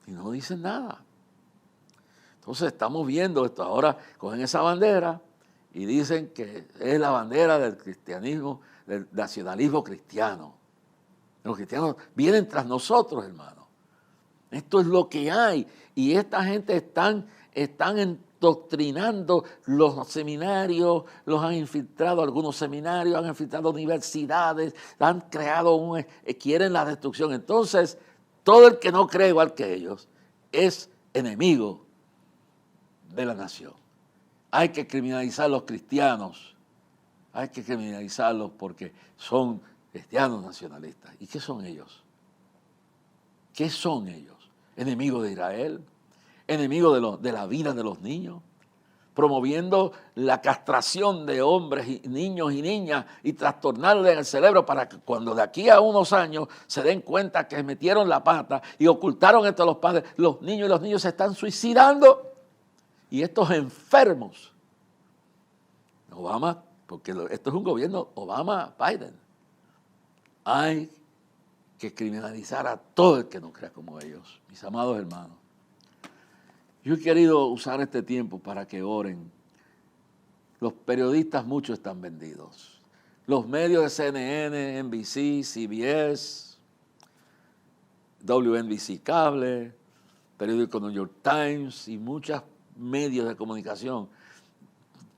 B: Y no dicen nada. Entonces estamos viendo esto. Ahora cogen esa bandera y dicen que es la bandera del cristianismo, del nacionalismo cristiano. Los cristianos vienen tras nosotros, hermano. Esto es lo que hay. Y esta gente están endoctrinando los seminarios, los han infiltrado algunos seminarios, han infiltrado universidades, han creado quieren la destrucción. Entonces, todo el que no cree igual que ellos es enemigo de la nación. Hay que criminalizar a los cristianos. Hay que criminalizarlos porque son cristianos nacionalistas. ¿Y qué son ellos? ¿Qué son ellos? ¿Enemigos de Israel? ¿Enemigos de la vida de los niños? Promoviendo la castración de hombres y niños y niñas y trastornarles el cerebro para que cuando de aquí a unos años se den cuenta que metieron la pata y ocultaron esto a los padres, los niños se están suicidando. Y estos enfermos, Obama, porque esto es un gobierno Obama-Biden, hay que criminalizar a todo el que no crea como ellos, mis amados hermanos. Yo he querido usar este tiempo para que oren. Los periodistas, muchos están vendidos. Los medios de CNN, NBC, CBS, WNBC Cable, periódico New York Times y muchos medios de comunicación,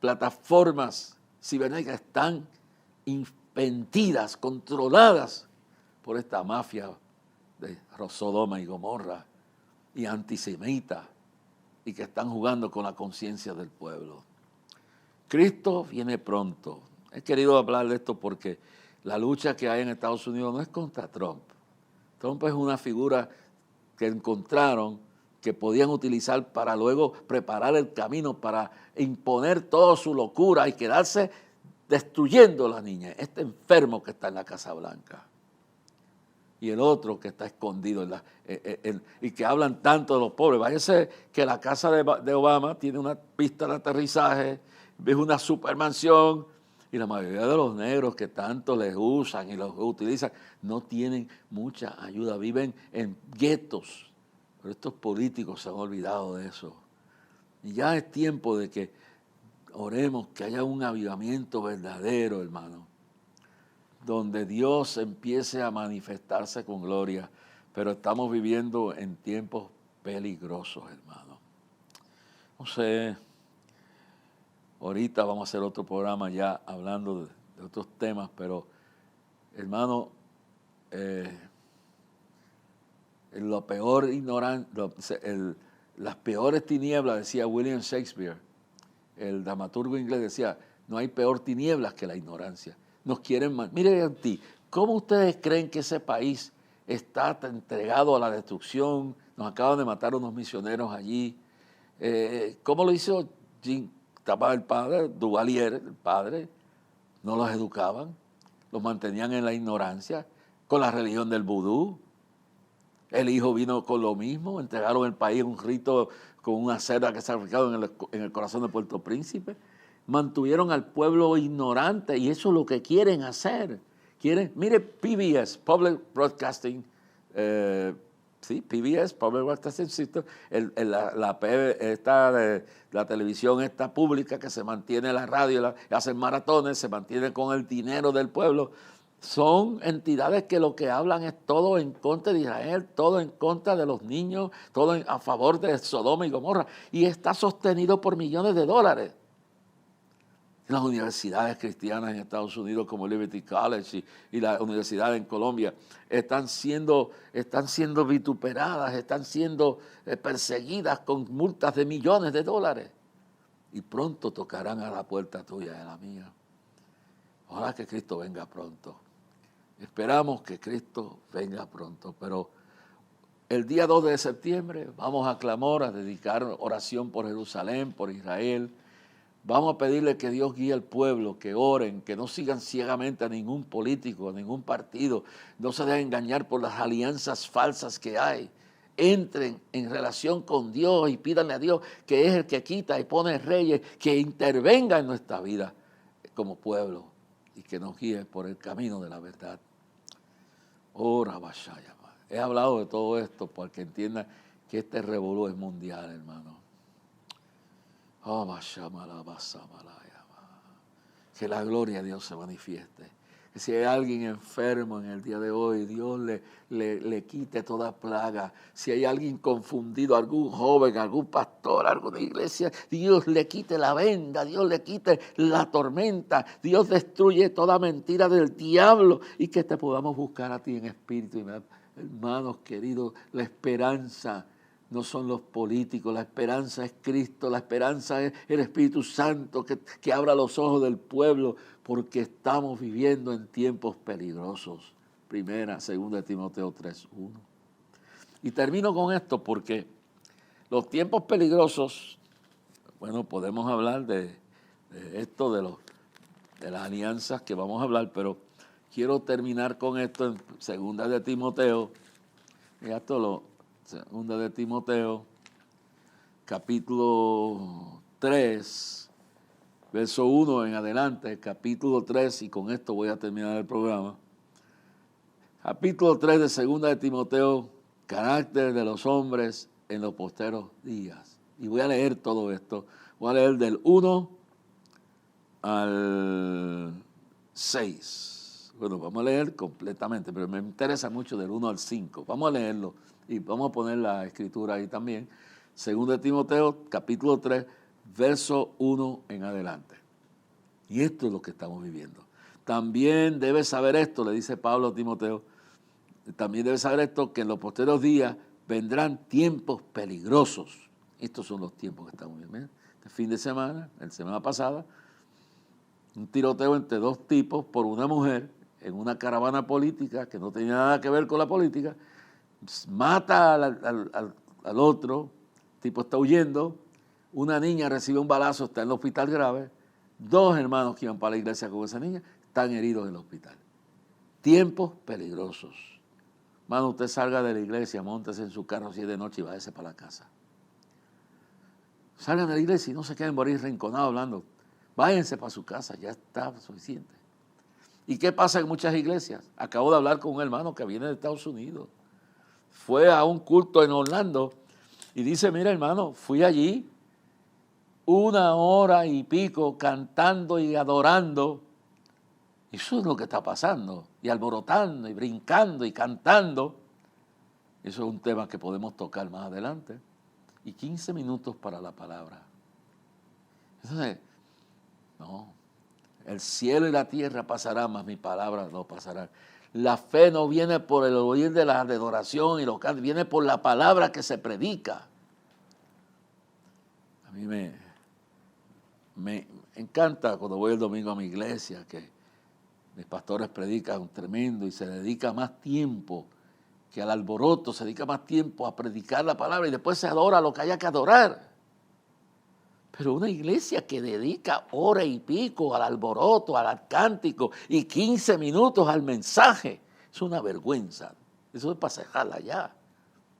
B: plataformas cibernéticas están vendidas, controladas por esta mafia de Sodoma y Gomorra y antisemita, y que están jugando con la conciencia del pueblo. Cristo viene pronto. He querido hablar de esto porque la lucha que hay en Estados Unidos no es contra Trump. Trump es una figura que encontraron que podían utilizar para luego preparar el camino para imponer toda su locura y quedarse destruyendo a la niña. Este enfermo que está en la Casa Blanca. Y el otro que está escondido y que hablan tanto de los pobres. Váyase que la casa de Obama tiene una pista de aterrizaje, es una supermansión, y la mayoría de los negros que tanto les usan y los utilizan no tienen mucha ayuda, viven en guetos. Pero estos políticos se han olvidado de eso. Y ya es tiempo de que oremos, que haya un avivamiento verdadero, hermano, donde Dios empiece a manifestarse con gloria, pero estamos viviendo en tiempos peligrosos, hermano. No sé, ahorita vamos a hacer otro programa ya hablando de otros temas, pero, hermano, las peores tinieblas, decía William Shakespeare, el dramaturgo inglés decía, no hay peor tinieblas que la ignorancia. Nos quieren mal. Miren a ti, ¿cómo ustedes creen que ese país está entregado a la destrucción? Nos acaban de matar unos misioneros allí. ¿Cómo lo hizo el padre, Duvalier, el padre? No los educaban, los mantenían en la ignorancia, con la religión del vudú. El hijo vino con lo mismo, entregaron el país un rito con una cerda que se ha fabricado en el corazón de Puerto Príncipe. Mantuvieron al pueblo ignorante y eso es lo que quieren hacer. Mire PBS, Public Broadcasting Sí, PBS, Public Broadcasting System, la televisión esta pública que se mantiene, la radio, hacen maratones, se mantiene con el dinero del pueblo. Son entidades que lo que hablan es todo en contra de Israel, todo en contra de los niños, todo a favor de Sodoma y Gomorra. Y está sostenido por millones de dólares. Las universidades cristianas en Estados Unidos como Liberty College y la universidad en Colombia están siendo vituperadas, están siendo perseguidas con multas de millones de dólares. Y pronto tocarán a la puerta tuya y a la mía. Ojalá que Cristo venga pronto. Esperamos que Cristo venga pronto, pero el día 2 de septiembre vamos a clamor, a dedicar oración por Jerusalén, por Israel. Vamos a pedirle que Dios guíe al pueblo, que oren, que no sigan ciegamente a ningún político, a ningún partido, no se dejen engañar por las alianzas falsas que hay. Entren en relación con Dios y pídanle a Dios, que es el que quita y pone reyes, que intervenga en nuestra vida como pueblo y que nos guíe por el camino de la verdad. Ora Bashaya. He hablado de todo esto para que entiendan que este revolú es mundial, hermano. Que la gloria de Dios se manifieste. Que si hay alguien enfermo en el día de hoy, Dios le quite toda plaga. Si hay alguien confundido, algún joven, algún pastor, alguna iglesia, Dios le quite la venda, Dios le quite la tormenta. Dios destruye toda mentira del diablo y que te podamos buscar a ti en espíritu. Y hermanos queridos, la esperanza no son los políticos, la esperanza es Cristo, la esperanza es el Espíritu Santo que abra los ojos del pueblo, porque estamos viviendo en tiempos peligrosos. Primera, segunda de Timoteo 3:1. Y termino con esto porque los tiempos peligrosos, bueno, podemos hablar de esto, de las alianzas que vamos a hablar, pero quiero terminar con esto en segunda de Timoteo. Y segunda de Timoteo, capítulo 3, verso 1 en adelante, capítulo 3, y con esto voy a terminar el programa. Capítulo 3 de segunda de Timoteo, carácter de los hombres en los posteros días. Y voy a leer todo esto. Voy a leer del 1 al 6. Bueno, vamos a leer completamente, pero me interesa mucho del 1 al 5. Vamos a leerlo. Y vamos a poner la escritura ahí también. Segundo de Timoteo, capítulo 3, verso 1 en adelante. Y esto es lo que estamos viviendo. También debes saber esto, le dice Pablo a Timoteo, también debes saber esto, que en los posteriores días vendrán tiempos peligrosos. Estos son los tiempos que estamos viviendo. Este fin de semana, la semana pasada, un tiroteo entre dos tipos por una mujer en una caravana política que no tenía nada que ver con la política. Mata al otro, el tipo está huyendo, una niña recibe un balazo, está en el hospital grave, dos hermanos que iban para la iglesia con esa niña están heridos en el hospital. Tiempos peligrosos. Hermano, usted salga de la iglesia, móntese en su carro si es de noche y váyase para la casa. Salgan de la iglesia y no se queden por ahí rinconados hablando. Váyanse para su casa, ya está suficiente. ¿Y qué pasa en muchas iglesias? Acabo de hablar con un hermano que viene de Estados Unidos. Fue a un culto en Orlando y dice, mira hermano, fui allí 1 hora y pico cantando y adorando. Eso es lo que está pasando. Y alborotando y brincando y cantando. Eso es un tema que podemos tocar más adelante. Y 15 minutos para la palabra. Entonces, no, el cielo y la tierra pasarán, mas mi palabra no pasarán. La fe no viene por el oír de la adoración y los cantos, viene por la palabra que se predica. A mí me encanta cuando voy el domingo a mi iglesia, que mis pastores predican tremendo y se dedica más tiempo que al alboroto, se dedica más tiempo a predicar la palabra y después se adora lo que haya que adorar. Pero una iglesia que dedica hora y pico al alboroto, al cántico y 15 minutos al mensaje, es una vergüenza. Eso es para cerrarla ya,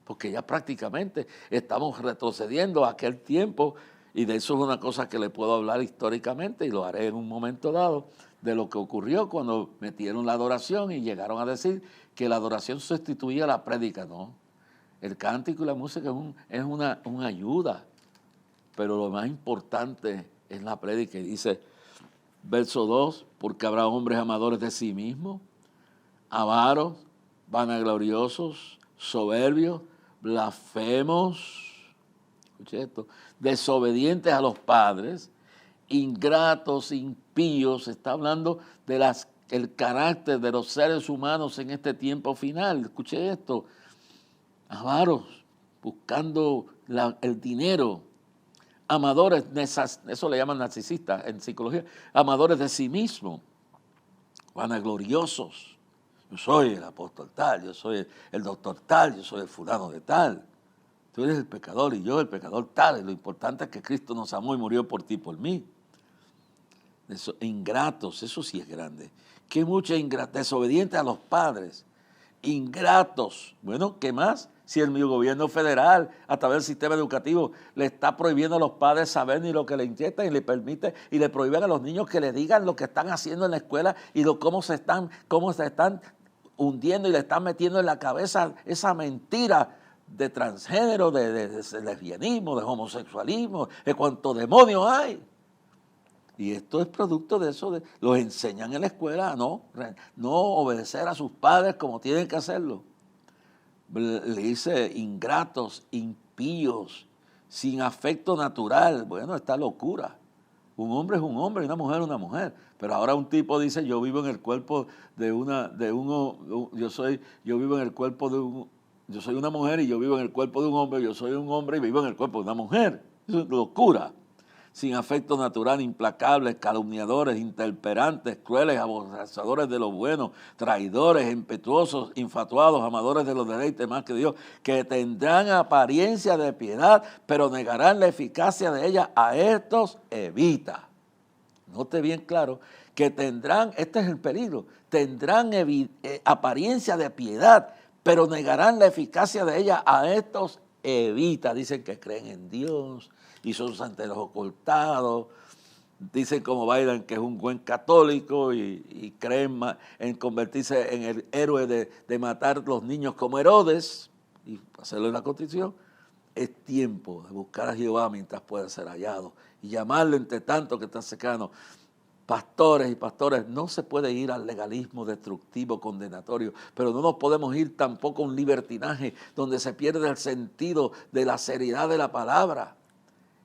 B: porque ya prácticamente estamos retrocediendo a aquel tiempo y de eso es una cosa que le puedo hablar históricamente y lo haré en un momento dado, de lo que ocurrió cuando metieron la adoración y llegaron a decir que la adoración sustituía a la prédica. No, El cántico y la música es una ayuda, pero lo más importante es la prédica. Y dice, verso 2, porque habrá hombres amadores de sí mismos, avaros, vanagloriosos, soberbios, blasfemos, escuche esto, desobedientes a los padres, ingratos, impíos. Está hablando de el carácter de los seres humanos en este tiempo final. Escuche esto, avaros, buscando el dinero, amadores, eso le llaman narcisistas en psicología, amadores de sí mismos, vanagloriosos. Yo soy el apóstol tal, yo soy el doctor tal, yo soy el fulano de tal. Tú eres el pecador y yo el pecador tal. Y lo importante es que Cristo nos amó y murió por ti y por mí. Eso, ingratos, eso sí es grande. Que mucha desobedientes a los padres, ingratos. Bueno, ¿qué más? Si el gobierno federal, a través del sistema educativo, le está prohibiendo a los padres saber ni lo que le inyectan y le permite y le prohíben a los niños que le digan lo que están haciendo en la escuela y cómo se están hundiendo y le están metiendo en la cabeza esa mentira de transgénero, de lesbianismo, de homosexualismo, de cuánto demonio hay. Y esto es producto de eso, los enseñan en la escuela a no obedecer a sus padres como tienen que hacerlo. Le dice ingratos, impíos, sin afecto natural. Bueno, esta locura. Un hombre es un hombre y una mujer es una mujer. Pero ahora un tipo dice, yo soy una mujer y yo vivo en el cuerpo de un hombre, yo soy un hombre y vivo en el cuerpo de una mujer. Eso es locura. Sin afecto natural, implacables, calumniadores, intemperantes, crueles, aborrecedores de lo bueno, traidores, impetuosos, infatuados, amadores de los deleites más que Dios, que tendrán apariencia de piedad, pero negarán la eficacia de ella. A estos evita. Note bien claro que tendrán, este es el peligro, tendrán apariencia de piedad, pero negarán la eficacia de ella. A estos evita. Dicen que creen en Dios y son santeros ocultados, dicen como Biden que es un buen católico y creen en convertirse en el héroe de matar los niños como Herodes y hacerlo en la Constitución. Es tiempo de buscar a Jehová mientras pueda ser hallado y llamarlo entre tanto que está cercano. Pastores y pastores, no se puede ir al legalismo destructivo, condenatorio, pero no nos podemos ir tampoco a un libertinaje donde se pierde el sentido de la seriedad de la palabra.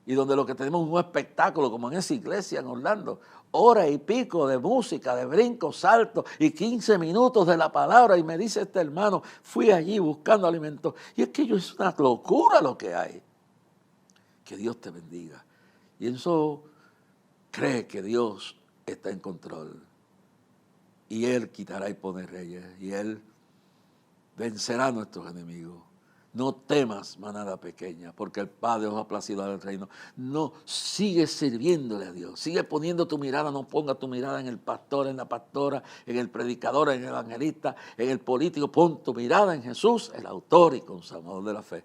B: Y donde lo que tenemos es un espectáculo, como en esa iglesia en Orlando, hora y pico de música, de brincos, saltos y 15 minutos de la palabra. Y me dice este hermano, fui allí buscando alimentos. Y es que es una locura lo que hay. Que Dios te bendiga. Y eso cree que Dios está en control. Y Él quitará y pone reyes. Y Él vencerá a nuestros enemigos. No temas, manada pequeña, porque el Padre os ha placido al reino. No, sigue sirviéndole a Dios. Sigue poniendo tu mirada, no ponga tu mirada en el pastor, en la pastora, en el predicador, en el evangelista, en el político. Pon tu mirada en Jesús, el autor y consumador de la fe.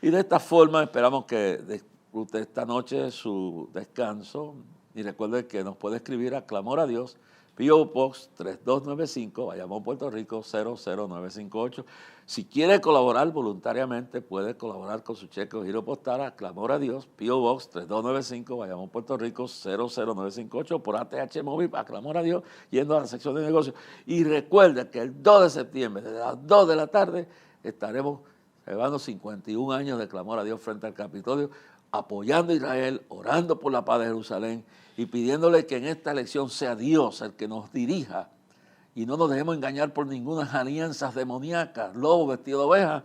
B: Y de esta forma esperamos que disfrute esta noche su descanso. Y recuerde que nos puede escribir a Clamor a Dios, P.O. Box 3295, Bayamón, Puerto Rico 00958. Si quiere colaborar voluntariamente, puede colaborar con su cheque o giro postal a Clamor a Dios, P.O. Box 3295, Bayamón, Puerto Rico 00958, por ATH Móvil, a Clamor a Dios, yendo a la sección de negocios. Y recuerde que el 2 de septiembre, desde las 2 de la tarde, estaremos celebrando 51 años de Clamor a Dios frente al Capitolio, apoyando a Israel, orando por la paz de Jerusalén y pidiéndole que en esta elección sea Dios el que nos dirija y no nos dejemos engañar por ninguna alianzas demoníacas, lobo vestido de oveja,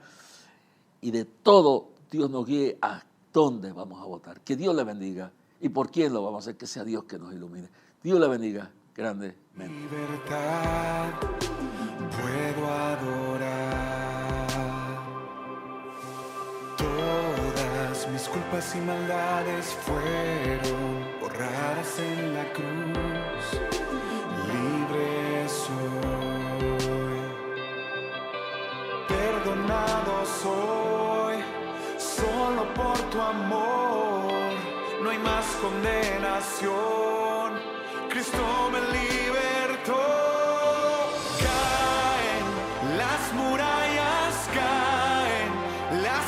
B: y de todo Dios nos guíe a dónde vamos a votar. Que Dios le bendiga. ¿Y por quién lo vamos a hacer? Que sea Dios que nos ilumine. Dios le bendiga grandemente.
A: Libertad puedo adorar. Todas mis culpas y maldades fueron borradas en la cruz. Libre soy, perdonado soy, solo por tu amor. No hay más condenación. Cristo me libertó. Caen las murallas, caen las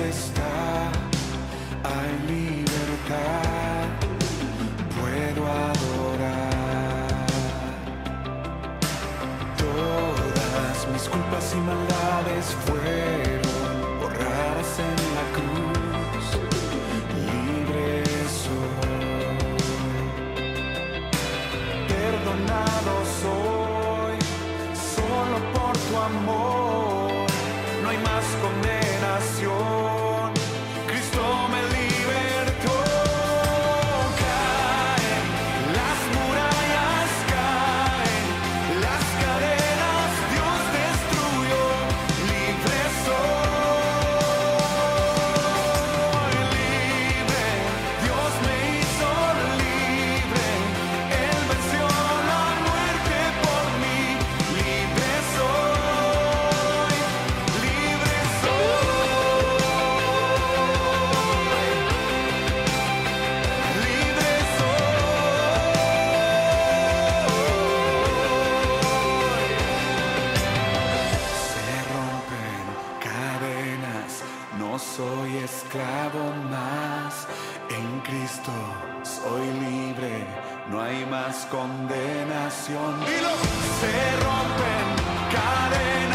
A: está, hay libertad, puedo adorar. Todas mis culpas y maldades fueron borradas en la cruz, libre soy, perdonado soy, solo por tu amor, no hay más condenación, Cristo me libertó. Caen las murallas, caen las cadenas, Dios destruyó, libre soy, libre, Dios me hizo libre, Él venció la muerte por mí, libre soy, libre soy, libre soy. Se rompen cadenas, no soy esclavo más, en Cristo soy libre, no hay más condenación. Dilo. Se rompen cadenas.